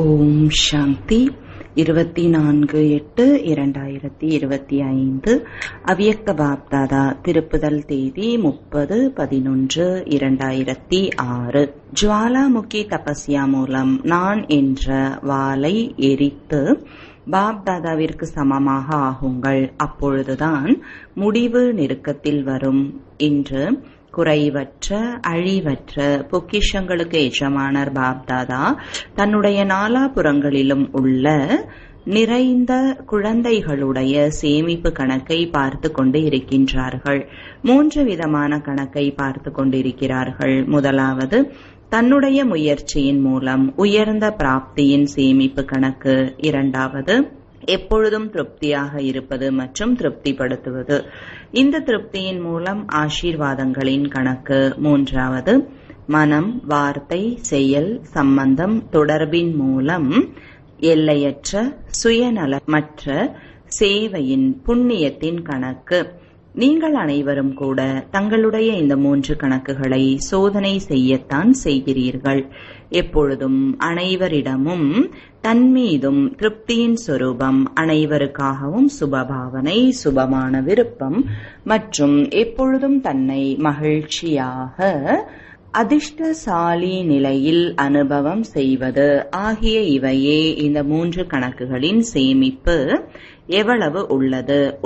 ஓம் சாந்தி 24/8/2025 அவ்யக்த பாப்தாதா திருப்புதல் தேதி 30/11/2006. ஜுவாலாமுகி தபஸ்யா மூலம் நான் என்ற வாளை எரித்து பாப்தாதாவிற்கு சமமாக ஆகுங்கள், அப்பொழுதுதான் முடிவு நெருக்கத்தில் வரும் என்று குறைவற்ற அழிவற்ற பொக்கிஷங்களுக்கு எஜமானர் பாப்தாதா தன்னுடைய நாலாபுறங்களிலும் உள்ள நிறைந்த குழந்தைகளுடைய சேமிப்பு கணக்கை பார்த்து கொண்டு இருக்கின்றார்கள். 3 விதமான கணக்கை பார்த்து கொண்டிருக்கிறார்கள். முதலாவது, தன்னுடைய முயற்சியின் மூலம் உயர்ந்த பிராப்தியின் சேமிப்பு கணக்கு. இரண்டாவது, எப்பொழுதும் திருப்தியாக இருப்பது மற்றும் திருப்திப்படுத்துவது, இந்த திருப்தியின் மூலம் ஆசீர்வாதங்களின் கணக்கு. மூன்றாவது, மனம், வார்த்தை, செயல், சம்பந்தம், தொடர்பின் மூலம் எல்லையற்ற சுயநலமற்ற சேவையின் புண்ணியத்தின் கணக்கு. நீங்கள் அனைவரும் கூட தங்களுடைய இந்த 3 கணக்குகளை சோதனை செய்யத்தான் செய்கிறீர்கள். எப்பொழுதும் அனைவரிடமும் தன்மீதும் திருப்தியின் சொரூபம், அனைவருக்காகவும் சுபபாவனை, சுபமான விருப்பம் மற்றும் எப்பொழுதும் தன்னை மகிழ்ச்சியாக அதிர்ஷ்டசாலி நிலையில் அனுபவம் செய்வது ஆகிய இவையே இந்த 3 கணக்குகளின் சேமிப்பு எவ்வளவு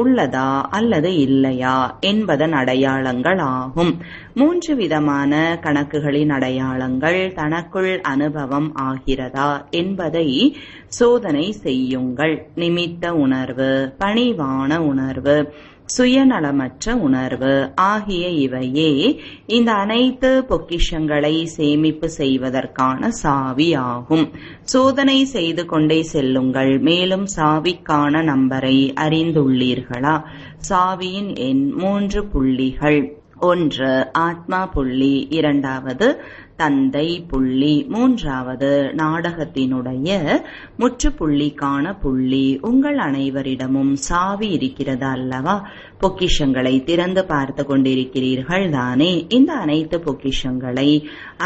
உள்ளதா அல்லது இல்லையா என்பதன் அடையாளங்கள் ஆகும். 3 விதமான கணக்குகளின் அடையாளங்கள் தனக்குள் அனுபவம் ஆகிறதா என்பதை சோதனை செய்யுங்கள். நிமித்த உணர்வு, பணிவான உணர்வு, சுயநலமற்ற உணர்வு ஆகிய இவையே இந்த அனைத்து பொக்கிஷங்களை சேமிப்பு செய்வதற்கான சாவி ஆகும். சோதனை செய்து கொண்டே செல்லுங்கள். மேலும் சாவிக்கான நம்பரை அறிந்துள்ளீர்களா? சாவியின் எண் 3 புள்ளிகள். 1 ஆத்மா புள்ளி, 2வது தந்தை புள்ளி, 3வது நாடகத்தினுடைய முற்றுப்புள்ளிக்கான புள்ளி. உங்கள் அனைவரிடமும் சாவி இருக்கிறது அல்லவா? பொக்கிஷங்களை திறந்து பார்த்து கொண்டிருக்கிறீர்கள் தானே? இந்த அனைத்து பொக்கிஷங்களை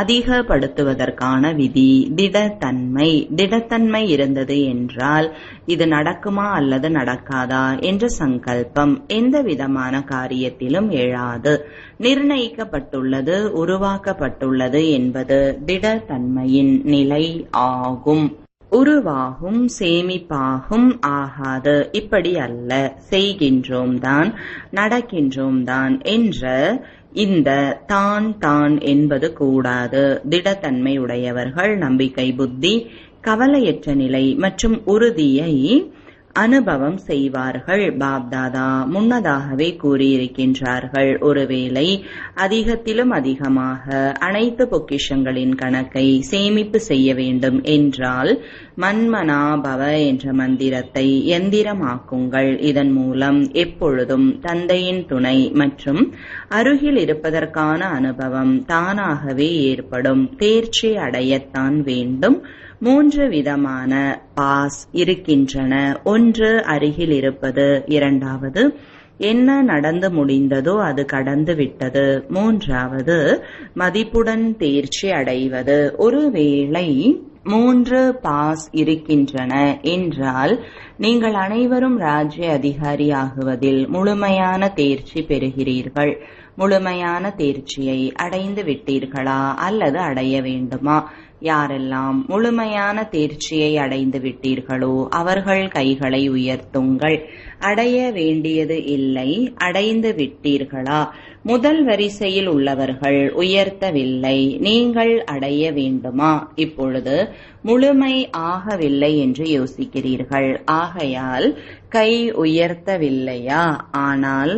அதிகப்படுத்துவதற்கான விதி திடத்தன்மை. திடத்தன்மை இருந்தது என்றால் இது நடக்குமா அல்லது நடக்காதா என்ற சங்கல்பம் எந்த விதமான காரியத்திலும் எழாது. நிர்ணயிக்கப்பட்டுள்ளது, உருவாக்கப்பட்டுள்ளது என்பது திடத்தன்மையின் நிலை ஆகும். உருவாகும், சேமிப்பாகும் ஆகாது. இப்படி அல்ல, செய்கின்றோம் தான், நடக்கின்றோம் தான் என்ற இந்த தான் என்பது கூடாது. திடத்தன்மை உடையவர்கள் நம்பிக்கை புத்தி, கவலையற்ற நிலை மற்றும் உறுதியை அனுபவம் செய்வார்கள். பாப்தாதா முன்னதாகவே கூறியிருக்கின்றார்கள், ஒருவேளை அதிகத்திலும் அதிகமாக அனைத்து பொக்கிஷங்களின் கணக்கை சேமிப்பு செய்ய வேண்டும் என்றால் மன்மனாபவ என்ற மந்திரத்தை எந்திரமாக்குங்கள். இதன் மூலம் எப்பொழுதும் தந்தையின் துணை மற்றும் அருகில் இருப்பதற்கான அனுபவம் தானாகவே ஏற்படும். தேர்ச்சி அடையத்தான் வேண்டும். 3 விதமான பாஸ் இருக்கின்றன. 1 அருகில் இருப்பது, 2வது என்ன நடந்து முடிந்ததோ அது கடந்து விட்டது, 3வது மதிப்புடன் தேர்ச்சி அடைவது. ஒருவேளை 3 பாஸ் இருக்கின்றன என்றால் நீங்கள் அனைவரும் ராஜ்ய அதிகாரி ஆகுவதில் முழுமையான தேர்ச்சி பெறுகிறீர்கள். முழுமையான தேர்ச்சியை அடைந்து விட்டீர்களா அல்லது அடைய வேண்டுமா? யாரெல்லாம் முழுமையான தேர்ச்சியை அடைந்து விட்டீர்களோ அவர்கள் கைகளை உயர்த்துங்கள். அடைய வேண்டியது இல்லை, அடைந்து விட்டீர்களா? முதல் வரிசையில் உள்ளவர்கள் உயர்த்தவில்லை, நீங்கள் அடைய வேண்டுமா? இப்பொழுது முழுமை ஆகவில்லை என்று யோசிக்கிறீர்கள். ஆகையால் கை உயர்த்தவில்லையா? ஆனால்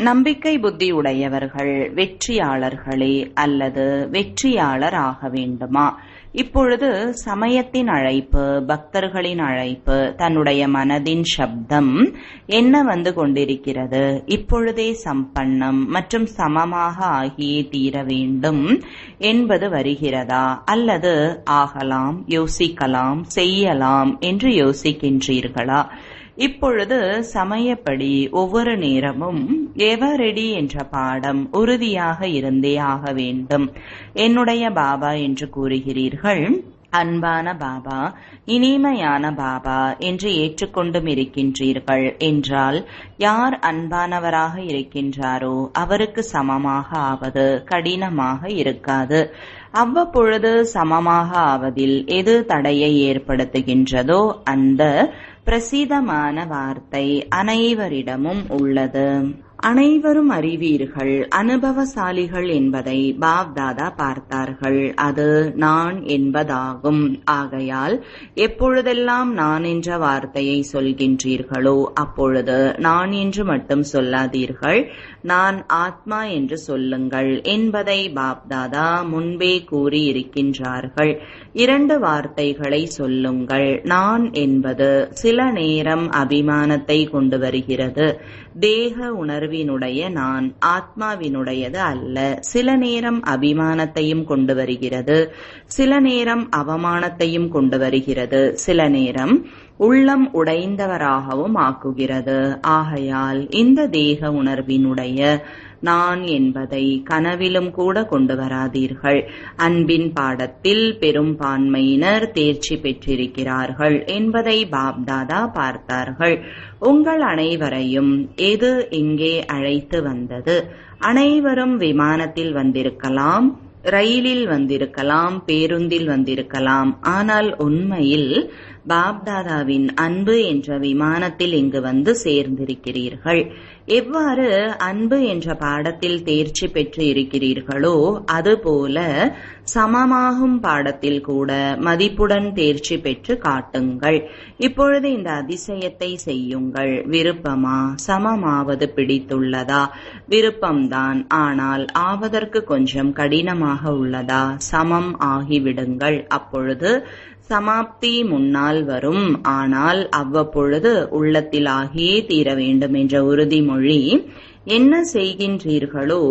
நம்பிக்கை புத்தி உடையவர்கள் வெற்றியாளர்களே அல்லது வெற்றியாளர் ஆக வேண்டுமா? இப்பொழுது சமயத்தின் அழைப்பு, பக்தர்களின் அழைப்பு, தன்னுடைய மனதின் சப்தம் என்ன வந்து கொண்டிருக்கிறது? இப்பொழுதே சம்பன்னம் மற்றும் சமமாக ஆகியே தீர வேண்டும் என்பது வருகிறதா? அல்லது ஆகலாம், யோசிக்கலாம், செய்யலாம் என்று யோசிக்கின்றீர்களா? இப்பொழுது சமயப்படி ஒவ்வொரு நேரமும் எவரெடி என்ற பாடம் உறுதியாக இருந்தே ஆக வேண்டும். என்னுடைய பாபா என்று கூறுகிறீர்கள். அன்பான பாபா, இனிமையான பாபா என்று ஏற்றுக்கொண்டும் இருக்கின்றீர்கள் என்றால் யார் அன்பானவராக இருக்கின்றாரோ அவருக்கு சமமாக ஆவது கடினமாக இருக்காது. அவ்வப்பொழுது சமமாக ஆவதில் எது தடையை ஏற்படுத்துகின்றதோ அந்த பிரசித்தமான வார்த்தை அனைவரிடமும் உள்ளது. அனைவரும் அறிவீர்கள், அனுபவசாலிகள் என்பதை பாப் தாதா பார்த்தார்கள். அது நான் என்பதாகும். ஆகையால் எப்பொழுதெல்லாம் நான் என்ற வார்த்தையை சொல்கின்றீர்களோ அப்பொழுது நான் என்று மட்டும் சொல்லாதீர்கள், நான் ஆத்மா என்று சொல்லுங்கள் என்பதை பாப் தாதா முன்பே கூறியிருக்கின்றார்கள். 2 வார்த்தைகளை சொல்லுங்கள். நான் என்பது சில நேரம் அபிமானத்தை கொண்டு வருகிறது. தேக உணர்வினுடைய நான் ஆத்மாவினுடையது அல்ல. சில நேரம் அபிமானத்தையும் கொண்டு வருகிறது, சில நேரம் அவமானத்தையும் கொண்டு வருகிறது, சில நேரம் உள்ளம் உடைந்தவராகவும் ஆக்குகிறது. ஆகையால் இந்த தேக உணர்வினுடைய நான் என்பதை கனவிலும் கூட கொண்டு வராதீர்கள். அன்பின் பாடத்தில் பெரும்பான்மையினர் தேர்ச்சி பெற்றிருக்கிறார்கள் என்பதை பாப் தாதா பார்த்தார்கள். உங்கள் அனைவரையும் எது இங்கே அழைத்து வந்தது? அனைவரும் விமானத்தில் வந்திருக்கலாம், ரயிலில் வந்திருக்கலாம், பேருந்தில் வந்திருக்கலாம். ஆனால் உண்மையில் பாப்தாதாவின் அன்பு என்ற விமானத்தில் இங்கு வந்து சேர்ந்திருக்கிறீர்கள். எவ்வாறு அன்பு என்ற பாடத்தில் தேர்ச்சி பெற்று இருக்கிறீர்களோ அதுபோல சமமாகும் பாடத்தில் கூட மதிப்புடன் தேர்ச்சி பெற்று காட்டுங்கள். இப்பொழுது இந்த அதிசயத்தை செய்யுங்கள். விருப்பமா? சமமாவது பிடித்துள்ளதா? விருப்பம்தான், ஆனால் ஆவதற்கு கொஞ்சம் கடினமாக உள்ளதா? சமம் ஆகிவிடுங்கள். அப்பொழுது சமாப்தி முன்னால் வரும். ஆனால் அவ்வப்பொழுது உள்ளத்தில் ஆகியே தீர வேண்டும் என்ற உறுதிமொழி என்ன செய்கின்றீர்களோ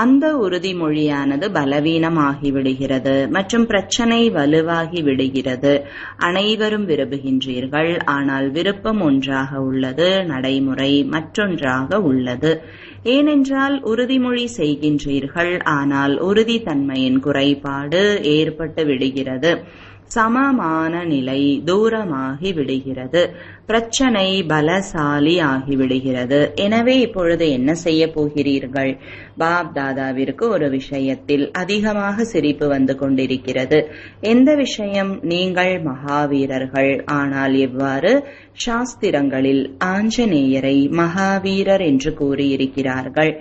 அந்த உறுதிமொழியானது பலவீனமாகிவிடுகிறது மற்றும் பிரச்சனை வலுவாகி விடுகிறது. அனைவரும் விரும்புகின்றீர்கள், ஆனால் விருப்பம் ஒன்றாக உள்ளது, நடைமுறை மற்றொன்றாக உள்ளது. ஏனென்றால் உறுதிமொழி செய்கின்றீர்கள், ஆனால் உறுதித்தன்மையின் குறைபாடு ஏற்பட்டு விடுகிறது. சமமான நிலை தூரமாகி விடுகிறது. பிரச்சனை பலசாலி ஆகிவிடுகிறது. எனவே இப்பொழுது என்ன செய்ய போகிறீர்கள்? பாப் தாதாவிற்கு ஒரு விஷயத்தில் அதிகமாக சிரிப்பு வந்து கொண்டிருக்கிறது. எந்த விஷயம்? நீங்கள் மகாவீரர்கள். ஆனால் எவ்வாறு? சாஸ்திரங்களில் ஆஞ்சநேயரை மகாவீரர் என்று கூறியிருக்கிறார்கள்.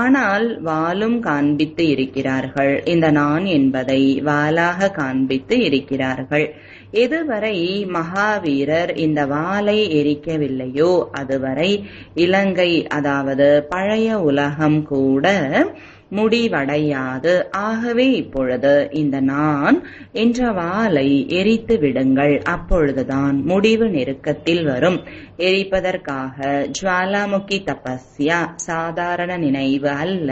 ஆனால் வாளும் காண்பித்து இருக்கிறார்கள். இந்த நான் என்பதை வாளாக காண்பித்து இருக்கிறார்கள். எதுவரை மகாவீரர் இந்த வாளை எரிக்கவில்லையோ அதுவரை இலங்கை, அதாவது பழைய உலகம் கூட முடிவடையாது. ஆகவே இப்பொழுது இந்த நான் என்ற வாளை எரித்து விடுங்கள். அப்பொழுதுதான் முடிவு நெருக்கத்தில் வரும். எரிப்பதற்காக ஜுவாலாமுக்கி தபஸ்யா சாதாரண நினைவு அல்ல,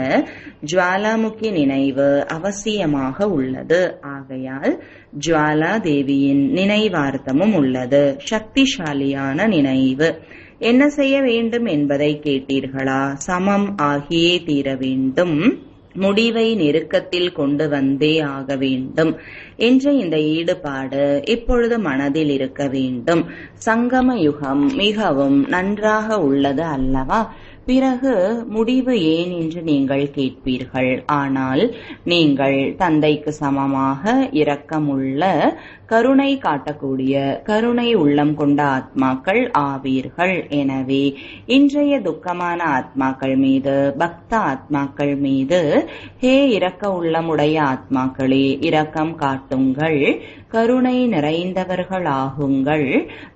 ஜுவாலாமுக்கி நினைவு அவசியமாக உள்ளது. ஆகையால் ஜுவாலா தேவியின் நினைவார்த்தமும் உள்ளது, சக்திசாலியான நினைவு. என்ன செய்ய வேண்டும் என்பதை கேட்டீர்களா? சமம் ஆகியே தீர வேண்டும், முடிவை நெருக்கத்தில் கொண்டு வந்தே ஆக வேண்டும் என்ற இந்த ஈடுபாடு இப்பொழுது மனதில் இருக்க வேண்டும். சங்கம யுகம் மிகவும் நன்றாக உள்ளது அல்லவா? பிறகு முடிவு ஏன் என்று நீங்கள் கேட்பீர்கள். ஆனால் நீங்கள் தந்தைக்கு சமமாக இரக்கமுள்ள, கருணை காட்டக்கூடிய, கருணை உள்ளம் கொண்ட ஆத்மாக்கள் ஆவீர்கள். எனவே இன்றைய துக்கமான ஆத்மாக்கள் மீது, பக்த ஆத்மாக்கள் மீது, ஹே இரக்க உள்ளமுடைய ஆத்மாக்களே இரக்கம் காட்டுங்கள், கருணை நிறைந்தவர்களாகுங்கள்.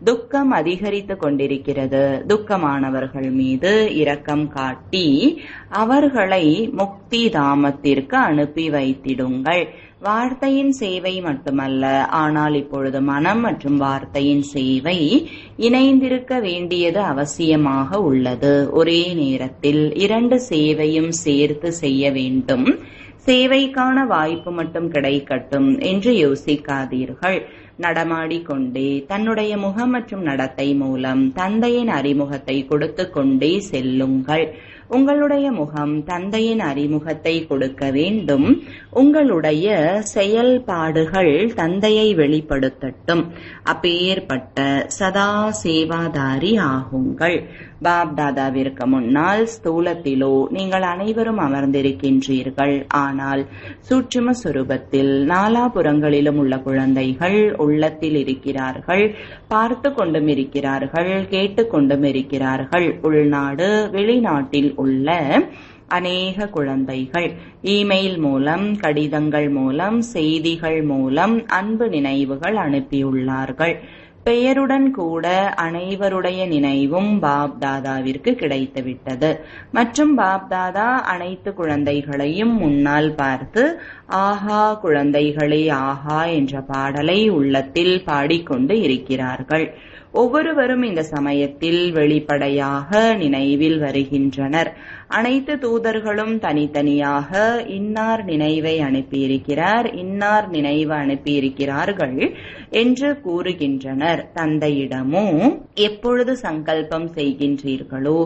துக்கம் அதிகரித்து கொண்டிருக்கிறது. துக்கமானவர்கள் மீது இரக்கம் காட்டி அவர்களை முக்தி தாமத்திற்கு அனுப்பி வைத்திடுங்கள். வார்த்தையின் சேவை மட்டுமல்ல, ஆனால் இப்பொழுது மனம் மற்றும் வார்த்தையின் சேவை இணைந்திருக்க வேண்டியது அவசியமாக உள்ளது. ஒரே நேரத்தில் 2 சேவையும் சேர்த்து செய்ய வேண்டும். சேவைக்கான வாய்ப்பு மட்டும் கிடைக்கட்டும் என்று யோசிக்காதீர்கள். நடமாடிக்கொண்டே தன்னுடைய முகம் மற்றும் நடத்தை மூலம் தந்தையின் அறிமுகத்தை கொடுத்து கொண்டே செல்லுங்கள். உங்களுடைய முகம் தந்தையின் அறிமுகத்தை கொடுக்க வேண்டும். உங்களுடைய செயல்பாடுகள் தந்தையை வெளிப்படுத்தட்டும். அப்பேற்பட்ட சதா சேவாதாரி ஆகுங்கள். பாப்தாதாவிற்கு முன்னால் ஸ்தூலத்திலோ நீங்கள் அனைவரும் அமர்ந்திருக்கின்றீர்கள். ஆனால் சூட்சும சுரூபத்தில் நாலாபுறங்களிலும் உள்ள குழந்தைகள் உள்ளத்தில் இருக்கிறார்கள், பார்த்து கொண்டும் இருக்கிறார்கள், கேட்டுக்கொண்டும் இருக்கிறார்கள். உள்நாடு வெளிநாட்டில் உள்ள அநேக குழந்தைகள் இமெயில் மூலம், கடிதங்கள் மூலம், செய்திகள் மூலம் அன்பு நினைவுகள் அனுப்பியுள்ளார்கள். பெயருடன் கூட அனைவருடைய நினைவும் பாப்தாதாவிற்கு கிடைத்துவிட்டது. மற்றும் பாப்தாதா அனைத்து குழந்தைகளையும் முன்னால் பார்த்து ஆஹா குழந்தைகளே ஆஹா என்ற பாடலை உள்ளத்தில் பாடிக்கொண்டு இருக்கிறார்கள். ஒவ்வொருவரும் இந்த சமயத்தில் வெளிப்படையாக நினைவில் வருகின்றனர். அனைத்து தூதர்களும் தனித்தனியாக இன்னார் நினைவை அனுப்பியிருக்கிறார், இன்னார் நினைவு அனுப்பியிருக்கிறார்கள் என்று கூறுகின்றனர். தந்தையிடமோ எப்பொழுது சங்கல்பம் செய்கின்றீர்களோ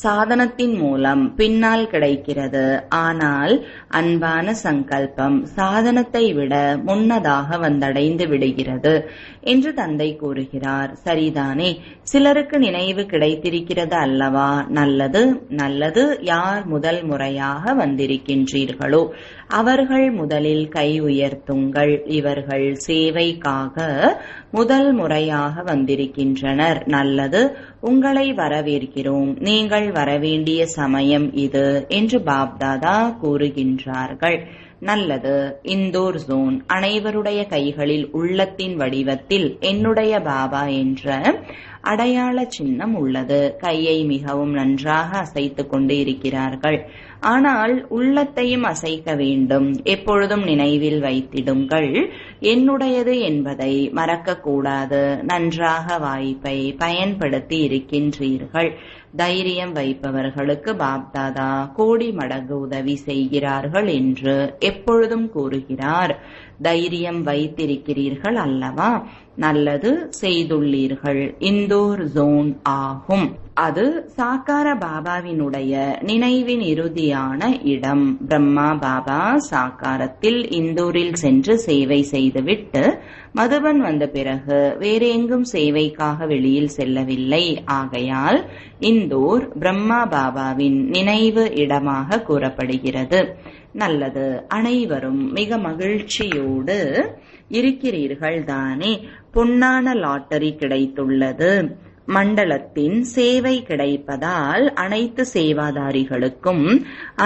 சாதனத்தின் மூலம் பின்னால் கிடைக்கிறது. ஆனால் அன்பான சங்கல்பம் சாதனத்தை விட முன்னதாக வந்தடைந்து விடுகிறது என்று தந்தை கூறுகிறார். சரிதானே? சிலருக்கு நினைவு கிடைத்திருக்கிறது அல்லவா? நல்லது நல்லது. யார் முதல் முறையாக வந்திருக்கின்றீர்களோ அவர்கள் முதலில் கை உயர்த்துங்கள். இவர்கள் சேவைக்காக முதல் முறையாக வந்திருக்கின்றனர். நல்லது, உங்களை வரவேற்கிறோம். நீங்கள் வரவேண்டிய சமயம் இது என்று பாப்தாதா கூறுகின்றார்கள். நல்லது. இந்தோர் ஜோன் அனைவருடைய கைகளில் உள்ளத்தின் வடிவத்தில் என்னுடைய பாபா என்ற அடையாள சின்னம் உள்ளது. கையை மிகவும் நன்றாக அசைத்து கொண்டு இருக்கிறார்கள். ஆனால் உள்ளத்தையும் அசைக்க வேண்டும். எப்பொழுதும் நினைவில் வைத்திடுங்கள், என்னுடையது என்பதை மறக்கக்கூடாது. நன்றாக வாய்ப்பை பயன்படுத்தி இருக்கின்றீர்கள். தைரியம் வைப்பவர்களுக்கு பாப்தாதா கோடி மடங்கு உதவி செய்கிறார்கள் என்று எப்பொழுதும் கூறுகிறார். தைரியம் வைத்திருக்கிறீர்கள் அல்லவா? நல்லது, செய்துள்ளீர்கள். இந்தோர் ஜோன் ஆகும். அது சாக்கார பாபாவினுடைய நினைவின் இறுதியான இடம். பிரம்மா பாபா சாக்காரத்தில் இந்தூரில் சென்று சேவை செய்துவிட்டு மதுபன் வந்த பிறகு வேறு எங்கும் சேவைக்காக வெளியில் செல்லவில்லை. ஆகையால் இந்தூர் பிரம்மா பாபாவின் நினைவு இடமாக கூறப்படுகிறது. நல்லது. அனைவரும் மிக மகிழ்ச்சியோடு இருக்கிறீர்கள் தானே? பொன்னான லாட்டரி கிடைத்துள்ளது. மண்டலத்தின் சேவை கிடைப்பதால் அனைத்து சேவாதாரிகளுக்கும்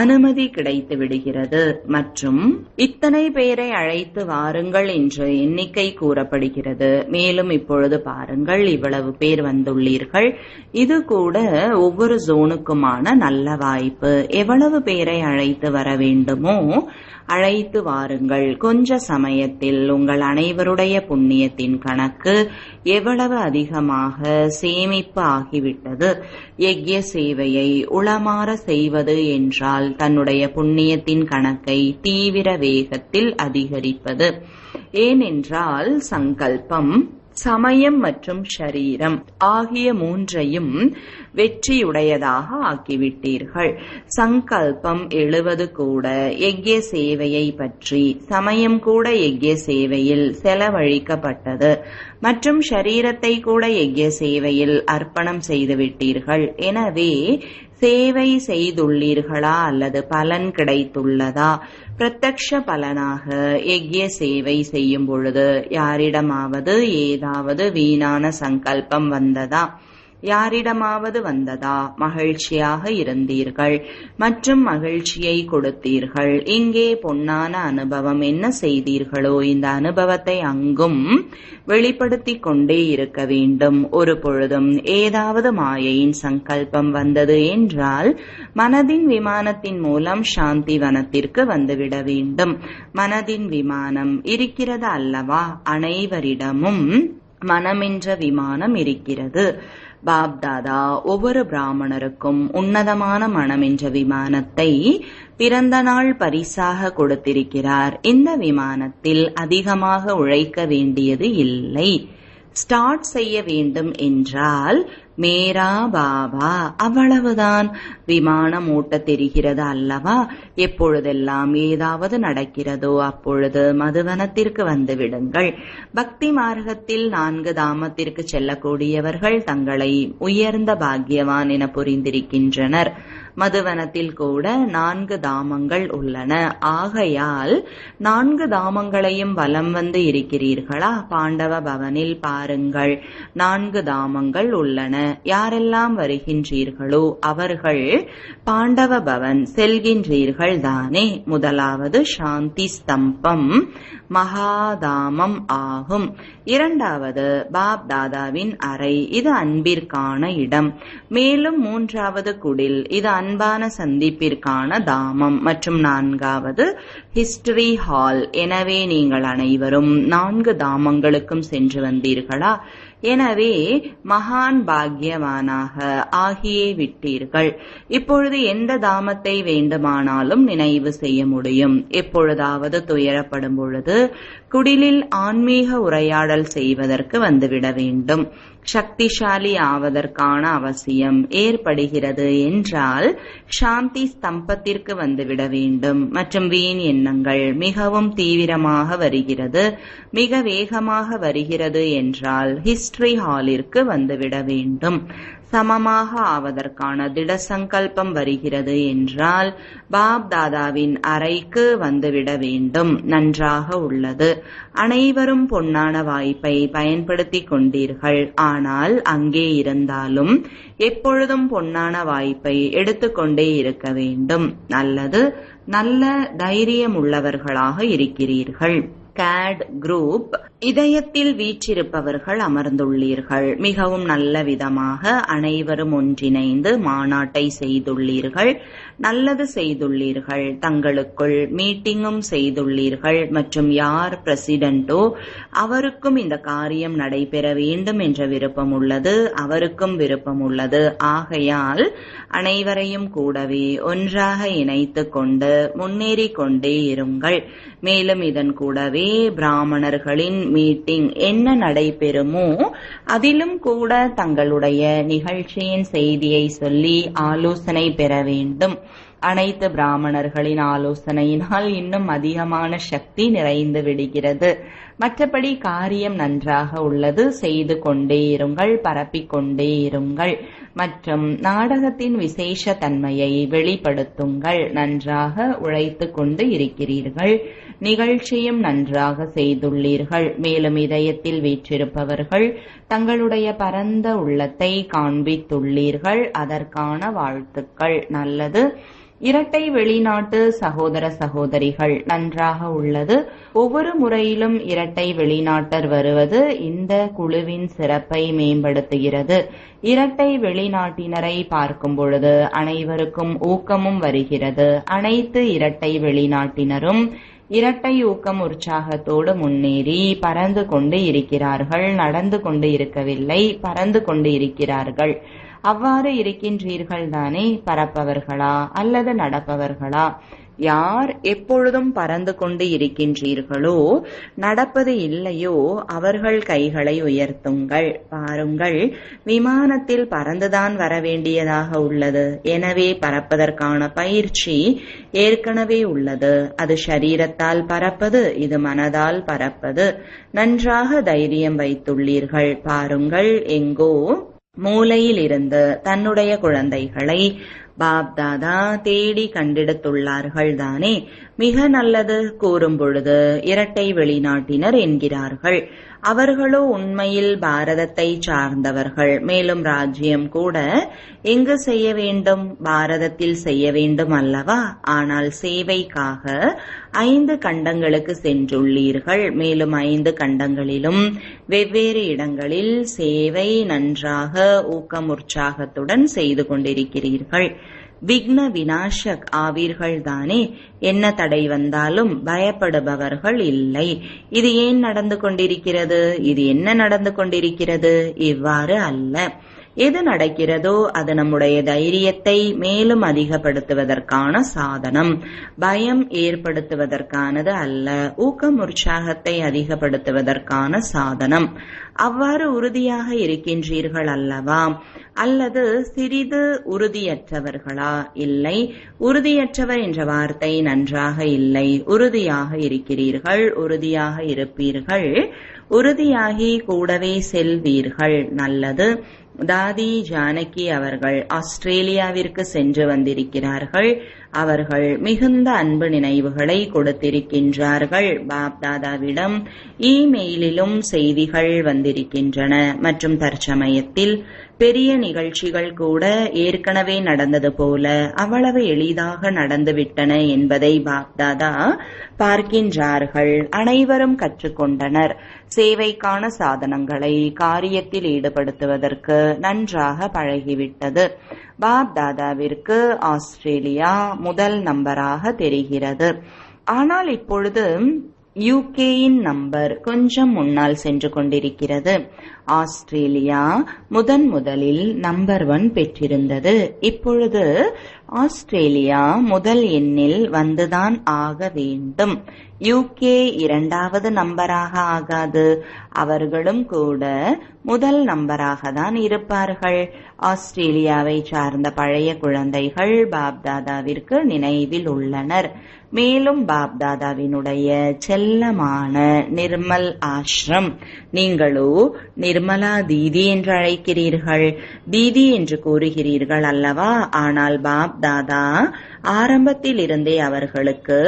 அனுமதி கிடைத்து விடுகிறது. மற்றும் இத்தனை பேரை அழைத்து வாருங்கள் என்ற எண்ணிக்கை கூறப்படுகிறது. மேலும் இப்பொழுது பாருங்கள், இவ்வளவு பேர் வந்துள்ளீர்கள். இது கூட ஒவ்வொரு ஜோனுக்குமான நல்ல வாய்ப்பு. எவ்வளவு பேரை அழைத்து வர வேண்டுமோ அழைத்து வாருங்கள். கொஞ்ச சமயத்தில் உங்கள் அனைவருடைய புண்ணியத்தின் கணக்கு எவ்வளவு அதிகமாக சேமிப்பு ஆகிவிட்டது. யக்ய சேவையை உளமாற செய்வது என்றால் தன்னுடைய புண்ணியத்தின் கணக்கை தீவிர வேகத்தில் அதிகரிப்பது. ஏனென்றால் சங்கல்பம், சமயம் மற்றும் ஷரீரம் ஆகிய மூன்றையும் வெற்றியுடையதாக ஆக்கிவிட்டீர்கள். சங்கல்பம் எழுவது கூட யக்ய சேவையை பற்றி, சமயம் கூட யக்ய சேவையில் செலவழிக்கப்பட்டது, மற்றும் ஷரீரத்தை கூட யக்ய சேவையில் அர்ப்பணம் செய்துவிட்டீர்கள். எனவே சேவை செய்துள்ளீர்களா அல்லது பலன் கிடைத்துள்ளதா? பிரத்யக்ஷ பலனாக யக்ய சேவை செய்யும் பொழுது யாரிடமாவது ஏதாவது வீணான சங்கல்பம் வந்ததா? யாரிடமாவது வந்ததா? மகிழ்ச்சியாக இருந்தீர்கள் மற்றும் மகிழ்ச்சியை கொடுத்தீர்கள். இங்கே பொன்னான அனுபவம் என்ன செய்தீர்களோ இந்த அனுபவத்தை அங்கும் வெளிப்படுத்தி கொண்டே இருக்க வேண்டும். ஒரு பொழுதும் ஏதாவது மாயையின் சங்கல்பம் வந்தது என்றால் மனதின் விமானத்தின் மூலம் சாந்தி வனத்திற்கு வந்துவிட வேண்டும். மனதின் விமானம் இருக்கிறது அல்லவா? அனைவரிடமும் மனமென்ற விமானம் இருக்கிறது. பாப்தாதா ஒவ்வொரு பிராமணருக்கும் உன்னதமான மனம் என்ற விமானத்தை பிறந்த நாள் பரிசாக கொடுத்திருக்கிறார். இந்த விமானத்தில் அதிகமாக உழைக்க வேண்டியது இல்லை. ஸ்டார்ட் செய்ய வேண்டும் என்றால் மேரா பாபா, அவ்வளவுதான். விமானம் ஓட்ட தெரிகிறது அல்லவா? எப்பொழுதெல்லாம் ஏதாவது நடக்கிறதோ அப்பொழுது மதுவனத்திற்கு வந்து விடுங்கள். பக்தி மார்க்கத்தில் 4 தாமத்திற்கு செல்லக்கூடியவர்கள் தங்களை உயர்ந்த பாக்கியவான் என புரிந்திருக்கின்றனர். மதுவனத்தில் கூட 4 தாமங்கள் உள்ளன. ஆகையால் 4 தாமங்களையும் வலம் வந்து இருக்கிறீர்களா? பாண்டவ பவனில் பாருங்கள், 4 தாமங்கள் உள்ளன. யாரெல்லாம் வருகின்றீர்களோ அவர்கள் பாண்டவ பவன் செல்கின்றீர்கள் தானே. முதலாவது சாந்தி ஸ்தம்பம் மகாதாமம் ஆகும். இரண்டாவது பாப் தாதாவின் அறை, இது அன்பிற்கான இடம். மேலும் 3வது குடில், இது அன்பான சந்திப்பிற்கான தாமம். மற்றும் 4வது ஹிஸ்டரி ஹால். எனவே நீங்கள் அனைவரும் 4 தாமங்களுக்கும் சென்று வந்தீர்களா? எனவே மகான் பாக்யவானாக ஆகியே விட்டீர்கள். இப்பொழுது எந்த தாமத்தை வேண்டுமானாலும் நினைவு செய்ய முடியும். எப்பொழுதாவது துயரப்படும் பொழுது குடிலில் ஆன்மீக உரையாடல் செய்வதற்கு வந்துவிட வேண்டும். சக்திசாலி ஆவதற்கான அவசியம் ஏற்படுகிறது என்றால் சாந்தி ஸ்தம்பத்திற்கு வந்துவிட வேண்டும். மற்றும் வீண் எண்ணங்கள் மிகவும் தீவிரமாக வருகிறது, மிக வேகமாக வருகிறது என்றால் ஹிஸ்டரி ஹாலிற்கு வந்துவிட வேண்டும். சமமாக ஆவதற்கான திட சங்கல்பம் வருகிறது என்றால் பாப் தாதாவின் அறைக்கு வந்துவிட வேண்டும். நன்றாக உள்ளது. அனைவரும் பொன்னான வாய்ப்பை பயன்படுத்திக் கொண்டீர்கள். ஆனால் அங்கே இருந்தாலும் எப்பொழுதும் பொன்னான வாய்ப்பை எடுத்துக்கொண்டே இருக்க வேண்டும். நல்லது, நல்ல தைரியம் உள்ளவர்களாக இருக்கிறீர்கள். கேட் குரூப் இதயத்தில் வீற்றிருப்பவர்கள் அமர்ந்துள்ளீர்கள். மிகவும் நல்ல விதமாக அனைவரும் ஒன்றிணைந்து மாநாட்டை செய்துள்ளீர்கள். நல்லது செய்துள்ளீர்கள். தங்களுக்குள் மீட்டிங்கும் செய்துள்ளீர்கள். மற்றும் யார் பிரசிடென்டோ அவருக்கும் இந்த காரியம் நடைபெற வேண்டும் என்ற விருப்பம் உள்ளது, அவருக்கும் விருப்பம் உள்ளது. ஆகையால் அனைவரையும் கூடவே ஒன்றாக இணைத்து கொண்டு முன்னேறி கொண்டே இருங்கள். மேலும் இதன் கூடவே பிராமணர்களின் மீட்டிங் என்ன நடைபெறுமோ அதிலும் கூட தங்களுடைய நிகழ்ச்சியின் செய்தியை சொல்லி ஆலோசனை பெற வேண்டும். அனைத்து பிராமணர்களின் ஆலோசனையினால் இன்னும் அதிகமான சக்தி நிறைந்து விடுகிறது. மற்றபடி காரியம் நன்றாக உள்ளது. செய்து கொண்டே இருங்கள், பரப்பிக் கொண்டே இருங்கள். மற்றும் நாடகத்தின் விசேஷ தன்மையை வெளிப்படுத்துங்கள். நன்றாக உழைத்து கொண்டு இருக்கிறீர்கள். நிகழ்ச்சியும் நன்றாக செய்துள்ளீர்கள். மேலும் இதயத்தில் வீற்றிருப்பவர்கள் தங்களுடைய பரந்த உள்ளத்தை காண்பித்துள்ளீர்கள். அதற்கான வாழ்த்துக்கள். நல்லது. இரட்டை வெளிநாட்டு சகோதர சகோதரிகள் நன்றாக உள்ளது. ஒவ்வொரு முறையிலும் இரட்டை வெளிநாட்டர் வருவது இந்த குழுவின் சிறப்பை மேம்படுத்துகிறது. இரட்டை வெளிநாட்டினரை பார்க்கும் பொழுது அனைவருக்கும் ஊக்கமும் வருகிறது. அனைத்து இரட்டை வெளிநாட்டினரும் இரட்டை ஊக்கம் உற்சாகத்தோடு முன்னேறி பறந்து கொண்டு இருக்கிறார்கள். நடந்து கொண்டு இருக்கவில்லை, பறந்து கொண்டு இருக்கிறார்கள். அவ்வாறு இருக்கின்றீர்கள் தானே? பறப்பவர்களா அல்லது நடப்பவர்களா? யார் எப்பொழுதும் பறந்து கொண்டு இருக்கின்றீர்களோ, நடப்பது இல்லையோ, அவர்கள் கைகளை உயர்த்துங்கள். பாருங்கள், விமானத்தில் பறந்துதான் வர வேண்டியதாக உள்ளது. எனவே பறப்பதற்கான பயிற்சி ஏற்கனவே உள்ளது. அது சரீரத்தால் பறப்பது, இது மனதால் பறப்பது. நன்றாக தைரியம் வைத்துள்ளீர்கள். பாருங்கள், எங்கோ மூலையில் இருந்து தன்னுடைய குழந்தைகளை பாப் தாதா தேடி கண்டெடுத்துள்ளார்கள் தானே? மிக நல்லது. கூறும் பொழுது இரட்டை வெளிநாட்டினர் என்கிறார்கள். அவர்களோ உண்மையில் பாரதத்தை சார்ந்தவர்கள். மேலும் ராஜ்யம் கூட எங்கு செய்ய வேண்டும்? பாரதத்தில் செய்ய வேண்டும் அல்லவா? ஆனால் சேவைக்காக 5 கண்டங்களுக்கு சென்றுள்ளீர்கள். மேலும் 5 கண்டங்களிலும் வெவ்வேறு இடங்களில் சேவை நன்றாக ஊக்கம் உற்சாகத்துடன் செய்து கொண்டிருக்கிறீர்கள். விக்ன விநாசக் ஆவீர்கள் தானே? என்ன தடை வந்தாலும் பயப்படுபவர்கள் இல்லை. இது ஏன் நடந்து கொண்டிருக்கிறது? இது என்ன நடந்து கொண்டிருக்கிறது? இவ்வாறு அல்ல. எது நடக்கிறதோ அது நம்முடைய தைரியத்தை மேலும் அதிகப்படுத்துவதற்கான சாதனம், பயம் ஏற்படுத்துவதற்கானது அல்ல, ஊக்கம் உற்சாகத்தை அதிகப்படுத்துவதற்கான சாதனம். அவ்வாறு உறுதியாக இருக்கின்றீர்கள் அல்லவா? அல்லது சிறிது உறுதியற்றவர்களா? இல்லை, உறுதியற்றவர் என்ற வார்த்தை நன்றாக இல்லை. உறுதியாக இருக்கிறீர்கள், உறுதியாக இருப்பீர்கள், உறுதியாகி கூடவே செல்வீர்கள். நல்லது. தாதி ஜானகி அவர்கள் ஆஸ்திரேலியாவிற்கு சென்று வந்திருக்கிறார்கள். அவர்கள் மிகுந்த அன்பு நினைவுகளை கொடுத்திருக்கின்றார்கள். பாப்தாதாவிடம் இமெயிலிலும் செய்திகள் வந்திருக்கின்றன. மற்றும் தற்சமயத்தில் பெரிய நிகழ்ச்சிகள் கூட ஏற்கனவே நடந்தது போல அவ்வளவு எளிதாக நடந்துவிட்டன என்பதை பாப்தாதா பார்க்கின்றார்கள். அனைவரும் கற்றுக்கொண்டனர். சேவைக்கான சாதனங்களை காரியத்தில் ஈடுபடுத்துவதற்கு நன்றாக பழகிவிட்டது. பாப்தாதாவிற்கு ஆஸ்திரேலியா முதல் நம்பராக தெரிகிறது. ஆனால் இப்பொழுது யூகேயின் நம்பர் கொஞ்சம் முன்னால் சென்று கொண்டிருக்கிறது. ஆஸ்திரேலியா முதலில் நம்பர் 1 பெற்றிருந்தது. இப்பொழுது ஆஸ்திரேலியா முதல் எண்ணில் வந்துதான் ஆக வேண்டும். யூகே 2வது நம்பராக ஆகாது. அவர்களும் கூட முதல் நம்பராக தான் இருப்பார்கள். ஆஸ்திரேலியாவை சார்ந்த பழைய குழந்தைகள் பாப்தாதாவிற்கு நினைவில் உள்ளனர். மேலும் பாப்தாதாவினுடைய செல்லமான நிர்மல் ஆஷ்ரம், நீங்களோ நிர்மலா தீதி என்று அழைக்கிறீர்கள், தீதி என்று கூறுகிறீர்கள் அல்லவா? ஆனால் பாப்தாதா ஆரம்பத்தில் இருந்தே அவர்களுக்கு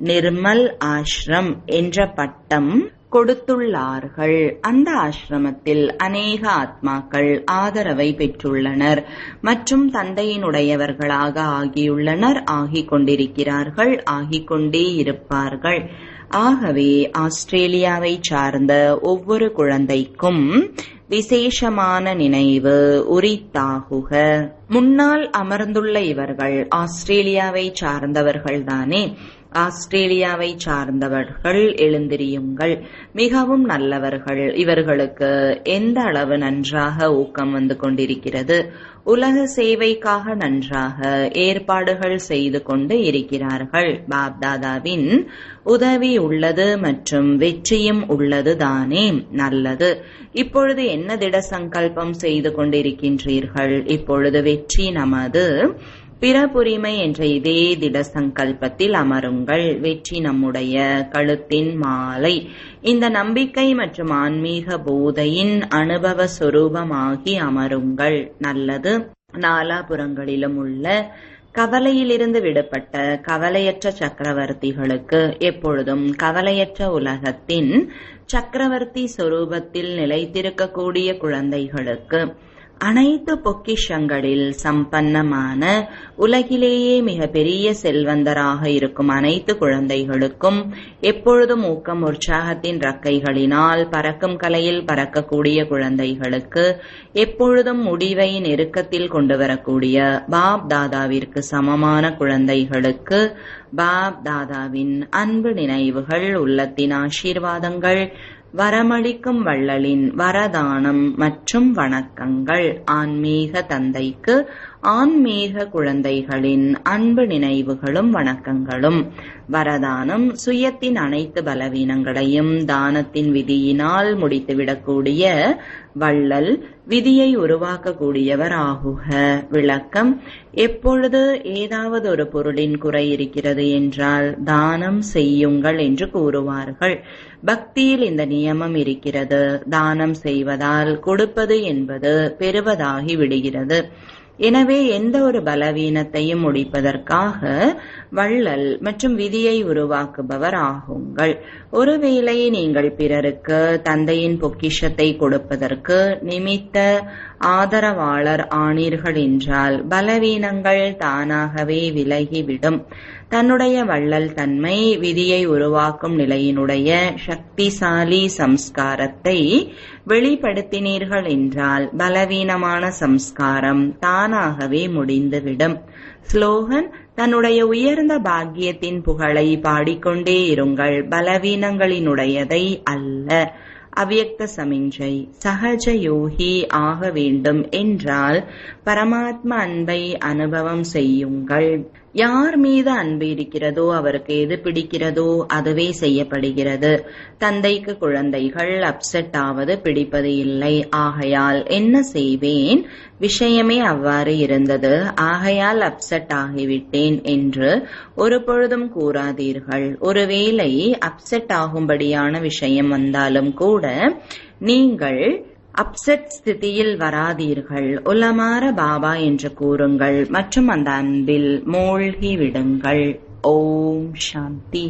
நிர்மல் ஆஷ்ரம் என்ற பட்டம் கொடுத்துள்ளார்கள். அந்த ஆசிரமத்தில் அநேக ஆத்மாக்கள் ஆதரவை பெற்றுள்ளனர் மற்றும் தந்தையினுடையவர்களாக ஆகியுள்ளனர், ஆகிக் கொண்டிருக்கிறார்கள், ஆகிக்கொண்டே இருப்பார்கள். ஆகவே ஆஸ்திரேலியாவை சார்ந்த ஒவ்வொரு குழந்தைக்கும் விசேஷமான நினைவு உரித்தாகுக. முன்னால் அமர்ந்துள்ள இவர்கள் ஆஸ்திரேலியாவை சார்ந்தவர்கள்தானே? ஆஸ்திரேலியாவை சார்ந்தவர்கள் எழுந்திரியுங்கள், மிகவும் நல்லவர்கள். இவர்களுக்கு எந்த அளவு நன்றாக ஊக்கம் வந்து கொண்டிருக்கிறது. உலக சேவைக்காக நன்றாக ஏற்பாடுகள் செய்து கொண்டு இருக்கிறார்கள். பாப்தாதாவின் உதவி உள்ளது மற்றும் வெற்றியும் உள்ளது தானே? நல்லது. இப்பொழுது என்ன திட சங்கல்பம் செய்து கொண்டிருக்கின்றீர்கள்? இப்பொழுது வெற்றி நமது, பிறப்புரிமை என்ற இதே திட சங்கல்பத்தில் அமருங்கள். வெற்றி நம்முடைய கழுத்தின் மாலை. இந்த நம்பிக்கை மற்றும் ஆன்மீக போதையின் அனுபவ சொரூபமாகி அமருங்கள். நல்லது. நாலாபுறங்களிலும் உள்ள கவலையிலிருந்து விடுபட்ட கவலையற்ற சக்கரவர்த்திகளுக்கு, எப்பொழுதும் கவலையற்ற உலகத்தின் சக்கரவர்த்தி சொரூபத்தில் நிலைத்திருக்கக்கூடிய குழந்தைகளுக்கு, அனைத்து பொக்கிஷங்களில் சம்பன்னமான உலகிலேயே மிக பெரிய செல்வந்தராக இருக்கும் அனைத்து குழந்தைகளுக்கும், எப்பொழுதும் ஊக்கம் உற்சாகத்தின் ரக்கைகளினால் பறக்கும் கலையில் பறக்கக்கூடிய குழந்தைகளுக்கு, எப்பொழுதும் முடிவை நெருக்கத்தில் கொண்டு வரக்கூடிய பாப் தாதாவிற்கு சமமான குழந்தைகளுக்கு பாப் தாதாவின் அன்பு நினைவுகள், உள்ளத்தின் ஆசீர்வாதங்கள், வரமளிக்கும் வள்ளலின் வரதானம் மற்றும் வணக்கங்கள். ஆன்மீக தந்தைக்கு ஆன்மீக குழந்தைகளின் அன்பு நினைவுகளும் வணக்கங்களும். வரதானம் சுயத்தின் அனைத்து பலவீனங்களையும் தானத்தின் விதியினால் முடித்துவிடக்கூடிய வள்ளல், விதியை உருவாக்கக்கூடியவர் ஆகுக. விளக்கம்: எப்பொழுது ஏதாவது ஒரு பொருளின் குறை இருக்கிறது என்றால் தானம் செய்யுங்கள் என்று கூறுவார்கள். பக்தியில் இந்த நியமம் இருக்கிறது. தானம் செய்வதால் கொடுப்பது என்பது பெறுவதாகி விடுகிறது. எனவே எந்த ஒரு பலவீனத்தையும் முடிப்பதற்காக வள்ளல் மற்றும் விதியை உருவாக்குபவர் ஆகுங்கள். ஒருவேளை நீங்கள் பிறருக்கு தந்தையின் பொக்கிஷத்தை கொடுப்பதற்கு நிமித்த ஆதரவாளர் ஆனீர்கள் என்றால் பலவீனங்கள் தானாகவே விலகிவிடும். தன்னுடைய வள்ளல் தன்மை, விதியை உருவாக்கும் நிலையினுடைய சக்திசாலி சம்ஸ்காரத்தை வெளிப்படுத்தினீர்கள் என்றால் பலவீனமான சம்ஸ்காரம் தானாகவே முடிந்துவிடும். ஸ்லோகன்: தன்னுடைய உயர்ந்த பாக்கியத்தின் புகழை பாடிக்கொண்டே இருங்கள், பலவீனங்களினுடையதை அல்ல. அவ்யக்த சமிஞ்சை. சகஜ யோகி ஆக வேண்டும் என்றால் பரமாத்ம அன்பை அனுபவம் செய்யுங்கள். யார் மீது அன்பு இருக்கிறதோ அவருக்கு எது பிடிக்கிறதோ அதுவே செய்யப்படுகிறது. தந்தைக்கு குழந்தைகள் அப்செட் ஆவது பிடிப்பது இல்லை. ஆகையால் என்ன செய்வேன், விஷயமே அவ்வாறு இருந்தது, ஆகையால் அப்செட் ஆகிவிட்டேன் என்று ஒரு பொழுதும் கூறாதீர்கள். ஒருவேளை அப்செட் ஆகும்படியான விஷயம் வந்தாலும் கூட நீங்கள் அப்செட் ஸ்திதியில் வராதீர்கள். உலமார பாபா என்று கூறுங்கள் மற்றும் அந்த அன்பில் மூழ்கி விடுங்கள். ஓம் சாந்தி.